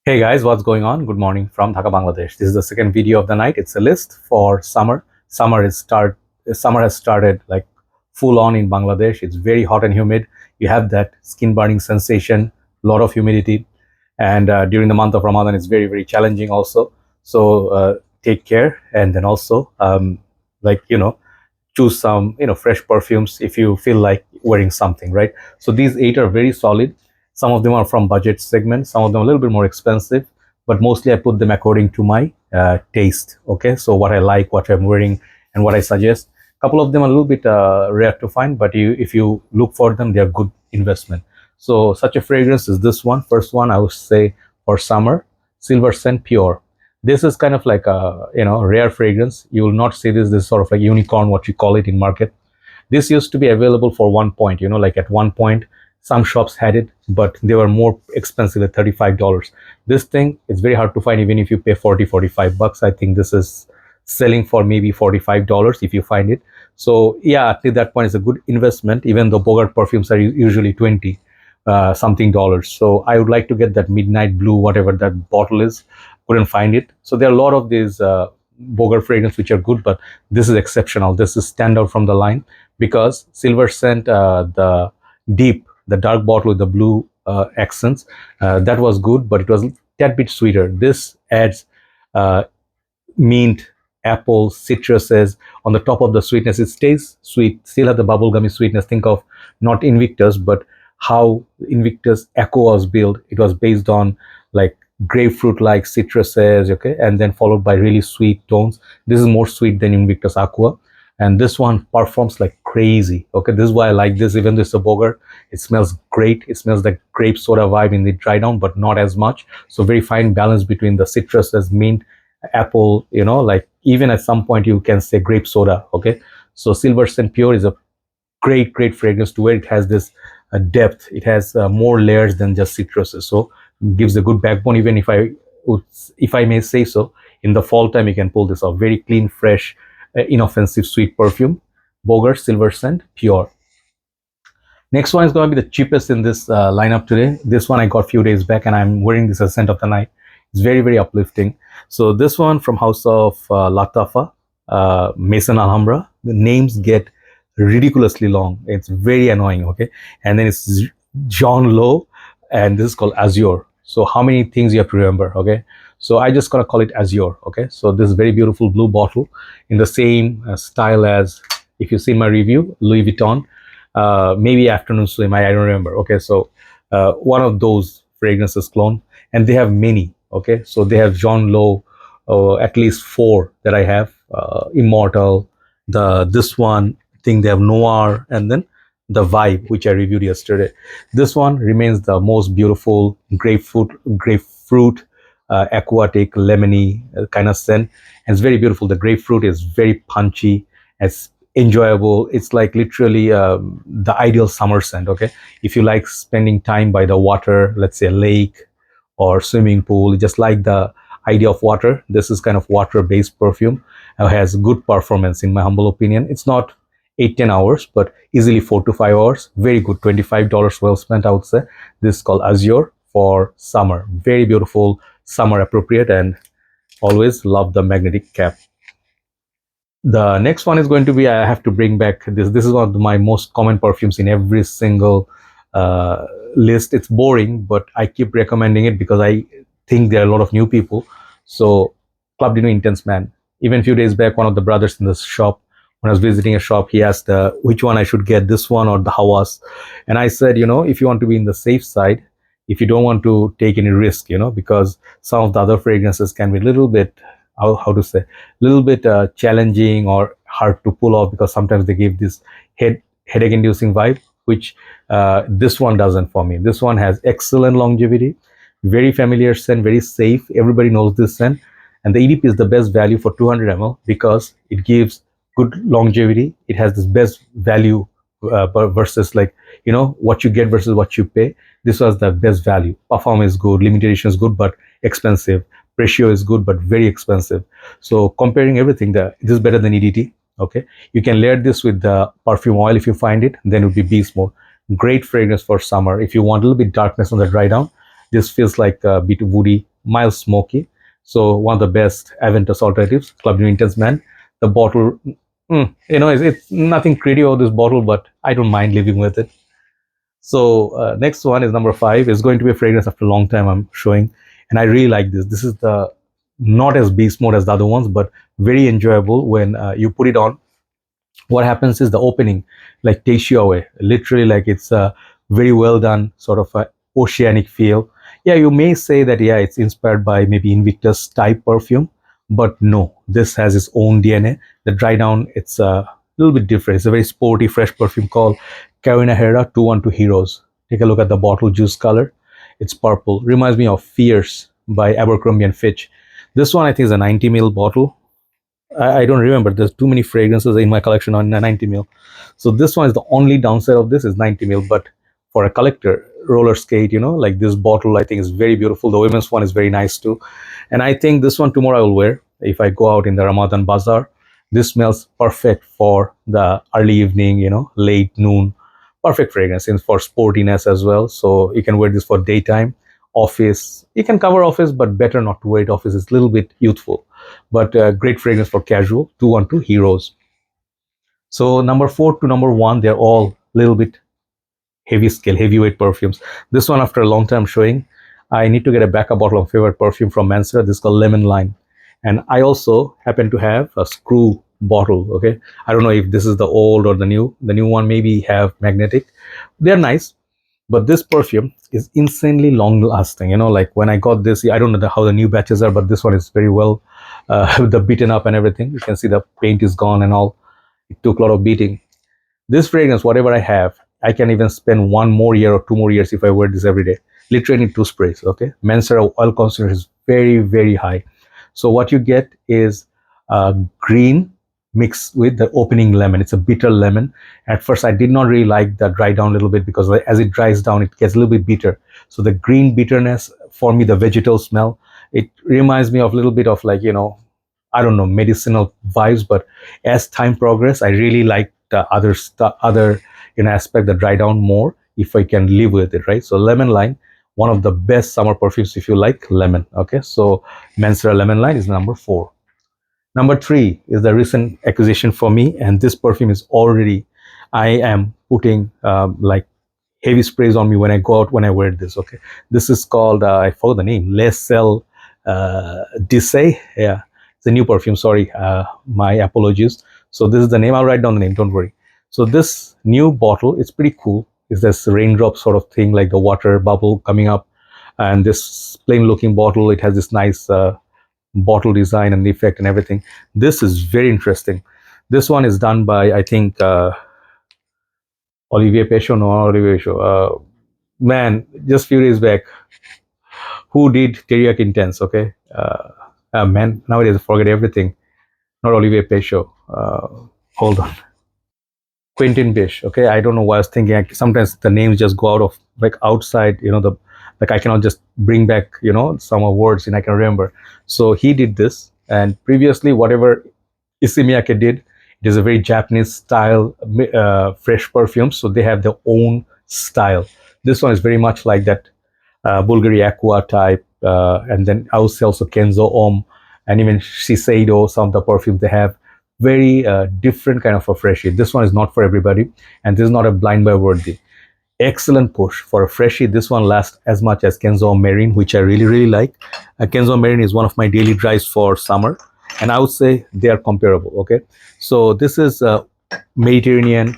Hey guys, what's going on? Good morning from Dhaka, Bangladesh. This is the second video of the night. It's a list for summer. Summer has started like full on in Bangladesh. It's very hot and humid. You have that skin burning sensation, lot of humidity, and during the month of Ramadan, it's very challenging also. So take care, and then also choose some fresh perfumes if you feel like wearing something, right? So these 8 are very solid. Some of them are from budget segment, some of them a little bit more expensive, but mostly I put them according to my taste. Okay, so what I like, what I'm wearing, and what I suggest. A couple of them are a little bit rare to find, but if you look for them, they're good investment. So such a fragrance is this one. First one I would say for summer, Silver Scent Pure. This is kind of like a rare fragrance. You will not see this sort of like unicorn, what you call it in market. This used to be available for 1 point, like at 1 point some shops had it, but they were more expensive at $35. This thing is very hard to find. Even if you pay 40-45 bucks, I think this is selling for maybe $45 if you find it. So yeah, at that point it's a good investment, even though Bogart perfumes are usually 20 something dollars. So I would like to get that midnight blue, whatever that bottle is. Couldn't find it. So there are a lot of these Bogart fragrances which are good, but this is exceptional. This is stand out from the line because Silver Scent, the dark bottle with the blue accents, that was good, but it was a tad bit sweeter. This adds mint, apple, citruses on the top of the sweetness. It stays sweet, still have the bubblegummy sweetness. Think of not Invictus, but how Invictus Echo was built. It was based on like grapefruit like citruses, okay, and then followed by really sweet tones. This is more sweet than Invictus Aqua, and this one performs like crazy. Okay, this is why I like this. Even though it's a Bogart, it smells great. It smells like grape soda vibe in the dry down, but not as much. So very fine balance between the citruses, mint, apple, like even at some point you can say grape soda. Okay, so Silver Scent Pure is a great fragrance to wear. It has this depth. It has more layers than just citruses, so gives a good backbone. Even if I may say so, in the fall time you can pull this off. Very clean, fresh, inoffensive, sweet perfume. Bogart Silver Scent Pure. Next one is going to be the cheapest in this lineup today. This one I got a few days back, and I'm wearing this as scent of the night. It's very uplifting. So this one from House of Lattafa, Maison Alhambra. The names get ridiculously long. It's very annoying. Okay, and then it's John Lowe, and this is called Azure. So how many things you have to remember? Okay, so I just gonna call it Azure. Okay, so this very beautiful blue bottle in the same style as, if you see my review, Louis Vuitton, maybe Afternoon Swim, I don't remember. Okay, so one of those fragrances clone, and they have many. Okay, so they have John Lowe, at least 4 that I have. Immortal, this one, I think they have Noir, and then the Vibe, which I reviewed yesterday. This one remains the most beautiful grapefruit, aquatic, lemony kind of scent, and it's very beautiful. The grapefruit is very punchy. It's enjoyable. It's like literally the ideal summer scent. Okay, if you like spending time by the water, let's say a lake or swimming pool, just like the idea of water, this is kind of water-based perfume. Has good performance in my humble opinion. It's not 8-10 hours, but easily 4 to 5 hours. Very good. $25 well spent, I would say. This is called Azure for summer. Very beautiful, summer appropriate, and always love the magnetic cap. The next one is going to be, I have to bring back this. This is one of my most common perfumes in every single list. It's boring, but I keep recommending it because I think there are a lot of new people. So Club Dino Intense Man. Even a few days back, one of the brothers in the shop, when I was visiting a shop, he asked which one I should get, this one or the Hawas. And I said, if you want to be in the safe side, if you don't want to take any risk, because some of the other fragrances can be a little bit, how to say, a little bit challenging or hard to pull off, because sometimes they give this headache inducing vibe, which this one doesn't for me. This one has excellent longevity, very familiar scent, very safe. Everybody knows this scent. And the EDP is the best value for 200 ml because it gives good longevity. It has this best value versus like, what you get versus what you pay. This was the best value. Performance is good, limited edition is good, but expensive. Ratio is good, but very expensive. So comparing everything, this is better than EDT. Okay, you can layer this with the perfume oil if you find it, then it would be beast mode. Great fragrance for summer. If you want a little bit darkness on the dry down, this feels like a bit woody, mild smoky. So one of the best Aventus alternatives, Club New Intense Man. The bottle, it's nothing pretty about this bottle, but I don't mind living with it. So next one is number 5. It's going to be a fragrance after a long time I'm showing, and I really like this. This is the not as beast mode as the other ones, but very enjoyable when you put it on. What happens is the opening like takes you away, literally, like it's a very well done sort of a oceanic feel. Yeah, you may say that, yeah, it's inspired by maybe Invictus type perfume, but no, this has its own DNA. The dry down, it's a little bit different. It's a very sporty fresh perfume called Carolina Herrera 212 Heroes. Take a look at the bottle juice color. It's purple, reminds me of Fierce by Abercrombie and Fitch. This one I think is a 90 ml bottle. I don't remember. There's too many fragrances in my collection on 90 ml. So this one is the only downside of this is 90 ml. But for a collector, roller skate, like this bottle, I think is very beautiful. The women's one is very nice too. And I think this one tomorrow I will wear if I go out in the Ramadan bazaar. This smells perfect for the early evening, late noon. Perfect fragrance and for sportiness as well. So you can wear this for daytime, office. You can cover office, but better not to wear it office. It's a little bit youthful. But great fragrance for casual. 212 Heroes. So number 4 to number 1, they're all a little bit heavy scale, heavyweight perfumes. This one, after a long time showing, I need to get a backup bottle of favorite perfume from Mancera. This is called Lemon Line. And I also happen to have a screw bottle. Okay, I don't know if this is the old or the new. The new one maybe have magnetic. They're nice, but this perfume is insanely long lasting. Like when I got this, I don't know how the new batches are, but this one is very well the beaten up and everything. You can see the paint is gone and all. It took a lot of beating. This fragrance, whatever I have, I can even spend 1 more year or 2 more years if I wear this every day. Literally need 2 sprays. Okay, Mancera oil concentration is very, very high. So what you get is green mixed with the opening lemon. It's a bitter lemon. At first, I did not really like the dry down a little bit because as it dries down, it gets a little bit bitter. So the green bitterness, for me, the vegetal smell, it reminds me of a little bit of like, I don't know, medicinal vibes. But as time progresses, I really like the other aspect, the dry down more, if I can live with it, right? So Lemon Line, one of the best summer perfumes if you like lemon. Okay, so Mancera Lemon Line is number 4. Number 3 is the recent acquisition for me, and this perfume is already, I am putting like heavy sprays on me when I go out, when I wear this. Okay, this is called I forgot the name, Les Sel Issey. Yeah, it's a new perfume. Sorry, my apologies. So this is the name. I'll write down the name. Don't worry. So this new bottle, it's pretty cool. It's this raindrop sort of thing, like the water bubble coming up, and this plain looking bottle. It has this nice bottle design and the effect and everything. This is very interesting. This one is done by, I think, Olivier Péchot. No, Olivier Péchot. Man, just few days back, who did Teriyaki Intense? Okay, man, nowadays I forget everything. Not Olivier Péchot. Hold on. Quentin Bish. Okay, I don't know why I was thinking. Sometimes the names just go out of like outside. Like I cannot just bring back some words and I can remember. So he did this, and previously whatever Issey Miyake did, it is a very Japanese style fresh perfume. So they have their own style. This one is very much like that Bulgari Aqua type, and then I would say also Kenzo Homme and even Shiseido. Some of the perfumes they have very different kind of a freshie. This one is not for everybody, and this is not a blind buy worthy. Excellent push for a freshie. This one lasts as much as Kenzo Marine, which I really, really like. Kenzo Marine is one of my daily dries for summer, and I would say they are comparable. Okay, so this is Mediterranean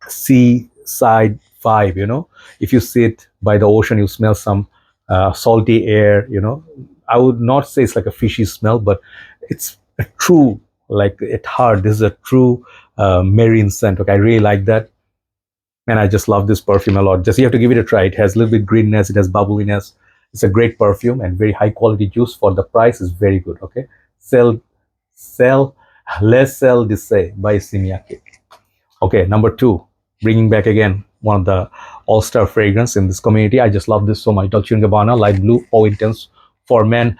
seaside vibe. If you sit by the ocean, you smell some salty air. I would not say it's like a fishy smell, but it's a true, like at heart, this is a true marine scent. Okay, I really like that, and I just love this perfume a lot. Just you have to give it a try. It has a little bit greenness, it has bubbliness. It's a great perfume and very high quality juice. For the price is very good. Okay, Les Sel Issey by Issey Miyake. Okay, number 2, bringing back again one of the all-star fragrance in this community. I just love this so much. Dolce & Gabbana Light Blue Eau Intense for Men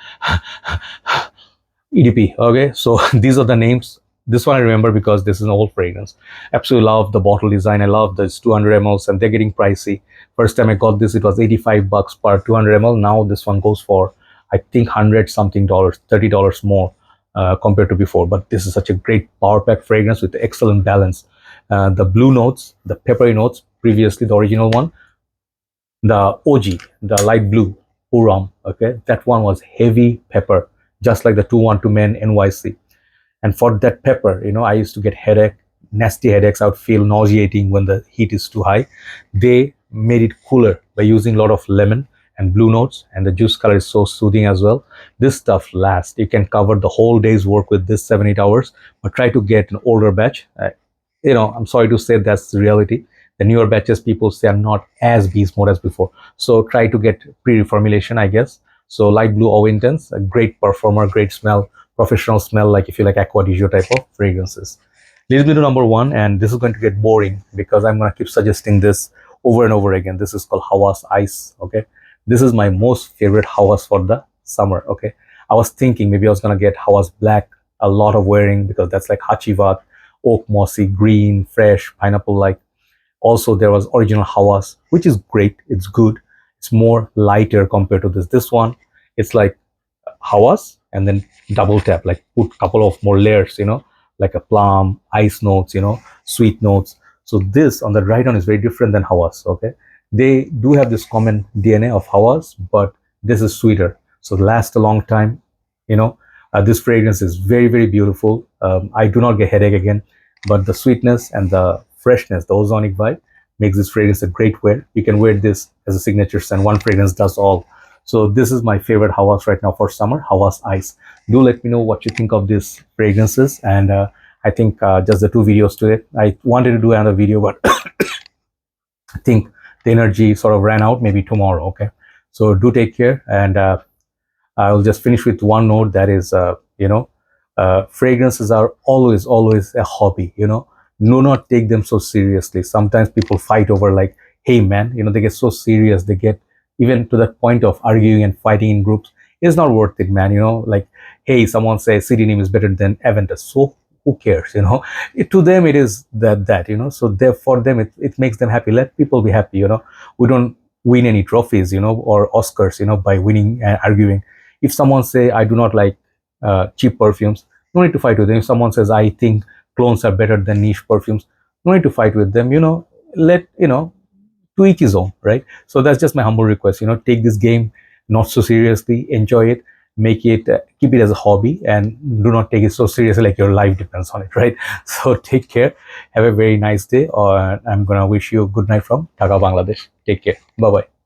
EDP. Okay, so these are the names. This one I remember because this is an old fragrance. Absolutely love the bottle design. I love this 200 ml, and they're getting pricey. First time I got this, it was $85 per 200 ml. Now this one goes for, I think 100 something dollars, $30 more compared to before. But this is such a great power pack fragrance with excellent balance. The blue notes, the peppery notes, previously the original one, the OG, the light blue, Pour Homme, okay, that one was heavy pepper, just like the 212 Men NYC. And for that pepper, I used to get headache, nasty headaches. I would feel nauseating when the heat is too high. They made it cooler by using a lot of lemon and blue notes, and the juice color is so soothing as well. This stuff lasts. You can cover the whole day's work with this 7-8 hours, but try to get an older batch. I'm sorry to say that's the reality. The newer batches, people say, are not as beast mode as before. So try to get pre-reformulation, I guess. So light blue, Eau Intense, a great performer, great smell, professional smell, like if you like aqua di jour type of fragrances. Leads me to number one, and this is going to get boring because I'm going to keep suggesting this over and over again. This is called Hawas Ice, okay? This is my most favorite Hawas for the summer, okay? I was thinking maybe I was going to get Hawas Black, a lot of wearing, because that's like Hachivat, oak mossy, green, fresh, pineapple-like. Also, there was original Hawas, which is great. It's good. It's more lighter compared to this. This one, it's like Hawas and then double tap, like put a couple of more layers, like a plum, ice notes, sweet notes. So this on the right one is very different than Hawas, okay? They do have this common DNA of Hawas, but this is sweeter. So last a long time, this fragrance is very, very beautiful. I do not get headache again, but the sweetness and the freshness, the ozonic vibe, makes this fragrance a great wear. You can wear this as a signature scent. One fragrance does all. So this is my favorite Hawas right now for summer, Hawas Ice. Do let me know what you think of these fragrances. And I think just the 2 videos today. I wanted to do another video, but I think the energy sort of ran out. Maybe tomorrow, okay? So do take care. And I'll just finish with one note, that is, fragrances are always a hobby, Do not take them so seriously. Sometimes people fight over like, hey man, they get so serious. They get even to that point of arguing and fighting in groups. It's not worth it, man. Like, hey, someone says CDNIM is better than Aventus. So who cares, To them, it is that. So for them, it makes them happy. Let people be happy, We don't win any trophies, or Oscars, by winning and arguing. If someone say, I do not like cheap perfumes, no need to fight with them. If someone says, I think clones are better than niche perfumes, no need to fight with them. Let to each his own, right? So that's just my humble request. Take this game not so seriously, enjoy it, make it, keep it as a hobby, and do not take it so seriously like your life depends on it, right? So take care, have a very nice day, or I'm gonna wish you a good night from Dhaka, Bangladesh. Take care, bye bye.